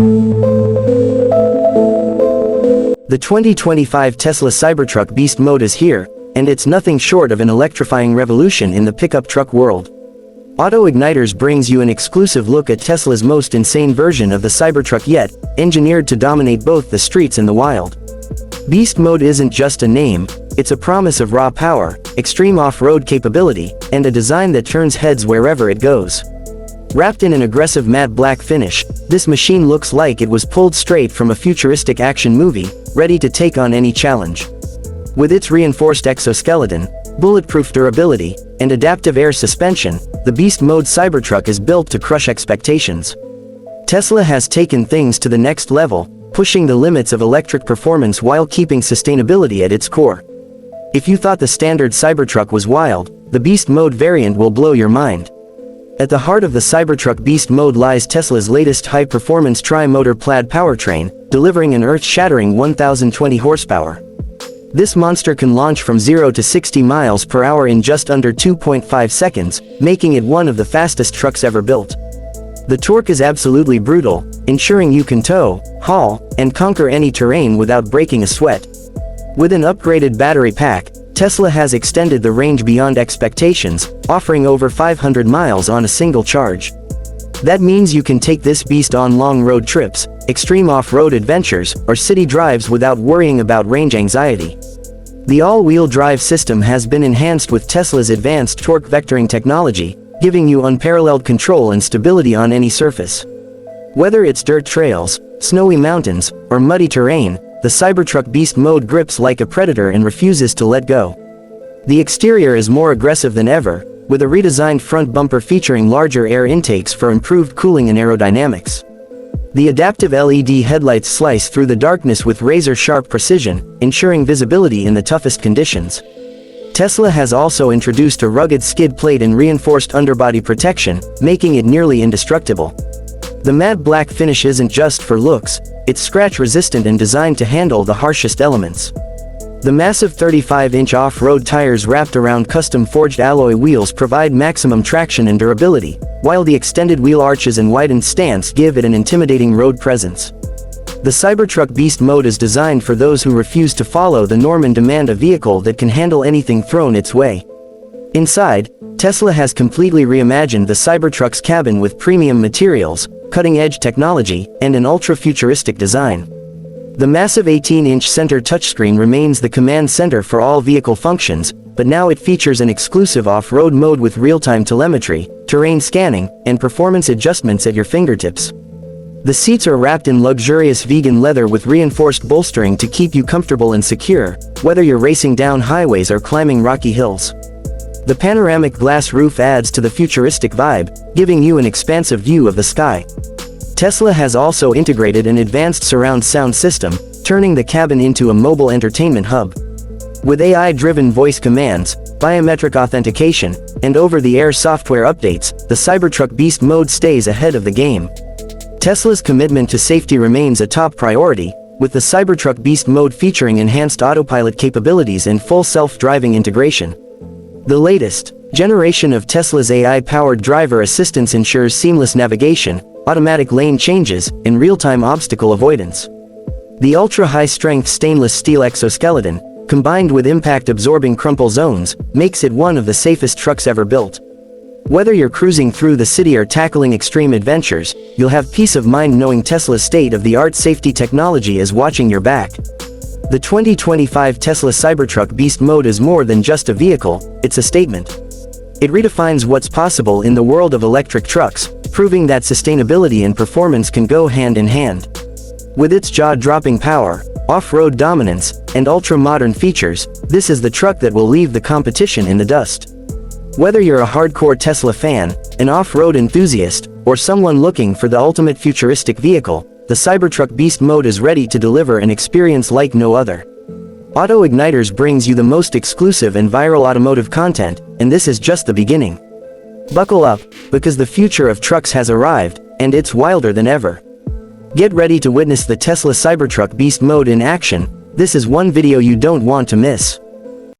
The 2025 Tesla Cybertruck Beast Mode is here, and it's nothing short of an electrifying revolution in the pickup truck world. Auto Igniters brings you an exclusive look at Tesla's most insane version of the Cybertruck yet, engineered to dominate both the streets and the wild. Beast Mode isn't just a name, it's a promise of raw power, extreme off-road capability, and a design that turns heads wherever it goes. Wrapped in an aggressive matte black finish, this machine looks like it was pulled straight from a futuristic action movie, ready to take on any challenge. With its reinforced exoskeleton, bulletproof durability, and adaptive air suspension, the Beast Mode Cybertruck is built to crush expectations. Tesla has taken things to the next level, pushing the limits of electric performance while keeping sustainability at its core. If you thought the standard Cybertruck was wild, the Beast Mode variant will blow your mind. At the heart of the Cybertruck Beast Mode lies Tesla's latest high-performance tri-motor Plaid powertrain, delivering an earth-shattering 1,020 horsepower. This monster can launch from 0 to 60 miles per hour in just under 2.5 seconds, making it one of the fastest trucks ever built. The torque is absolutely brutal, ensuring you can tow, haul, and conquer any terrain without breaking a sweat. With an upgraded battery pack, Tesla has extended the range beyond expectations, offering over 500 miles on a single charge. That means you can take this beast on long road trips, extreme off-road adventures, or city drives without worrying about range anxiety. The all-wheel drive system has been enhanced with Tesla's advanced torque vectoring technology, giving you unparalleled control and stability on any surface. Whether it's dirt trails, snowy mountains, or muddy terrain, the Cybertruck Beast Mode grips like a predator and refuses to let go. The exterior is more aggressive than ever, with a redesigned front bumper featuring larger air intakes for improved cooling and aerodynamics. The adaptive LED headlights slice through the darkness with razor-sharp precision, ensuring visibility in the toughest conditions. Tesla has also introduced a rugged skid plate and reinforced underbody protection, making it nearly indestructible. The matte black finish isn't just for looks, it's scratch-resistant and designed to handle the harshest elements. The massive 35-inch off-road tires wrapped around custom-forged alloy wheels provide maximum traction and durability, while the extended wheel arches and widened stance give it an intimidating road presence. The Cybertruck Beast Mode is designed for those who refuse to follow the norm and demand a vehicle that can handle anything thrown its way. Inside, Tesla has completely reimagined the Cybertruck's cabin with premium materials, cutting-edge technology, and an ultra-futuristic design. The massive 18-inch center touchscreen remains the command center for all vehicle functions, but now it features an exclusive off-road mode with real-time telemetry, terrain scanning, and performance adjustments at your fingertips. The seats are wrapped in luxurious vegan leather with reinforced bolstering to keep you comfortable and secure, whether you're racing down highways or climbing rocky hills. The panoramic glass roof adds to the futuristic vibe, giving you an expansive view of the sky. Tesla has also integrated an advanced surround sound system, turning the cabin into a mobile entertainment hub. With AI-driven voice commands, biometric authentication, and over-the-air software updates, the Cybertruck Beast Mode stays ahead of the game. Tesla's commitment to safety remains a top priority, with the Cybertruck Beast Mode featuring enhanced autopilot capabilities and full self-driving integration. The latest generation of Tesla's AI-powered driver assistance ensures seamless navigation, automatic lane changes, and real-time obstacle avoidance. The ultra-high-strength stainless steel exoskeleton, combined with impact-absorbing crumple zones, makes it one of the safest trucks ever built. Whether you're cruising through the city or tackling extreme adventures, you'll have peace of mind knowing Tesla's state-of-the-art safety technology is watching your back. The 2025 Tesla Cybertruck Beast Mode is more than just a vehicle, it's a statement. It redefines what's possible in the world of electric trucks, proving that sustainability and performance can go hand in hand. With its jaw-dropping power, off-road dominance, and ultra-modern features, this is the truck that will leave the competition in the dust. Whether you're a hardcore Tesla fan, an off-road enthusiast, or someone looking for the ultimate futuristic vehicle, the Cybertruck Beast Mode is ready to deliver an experience like no other. Auto Igniters brings you the most exclusive and viral automotive content, and this is just the beginning. Buckle up, because the future of trucks has arrived, and it's wilder than ever. Get ready to witness the Tesla Cybertruck Beast Mode in action. This is one video you don't want to miss.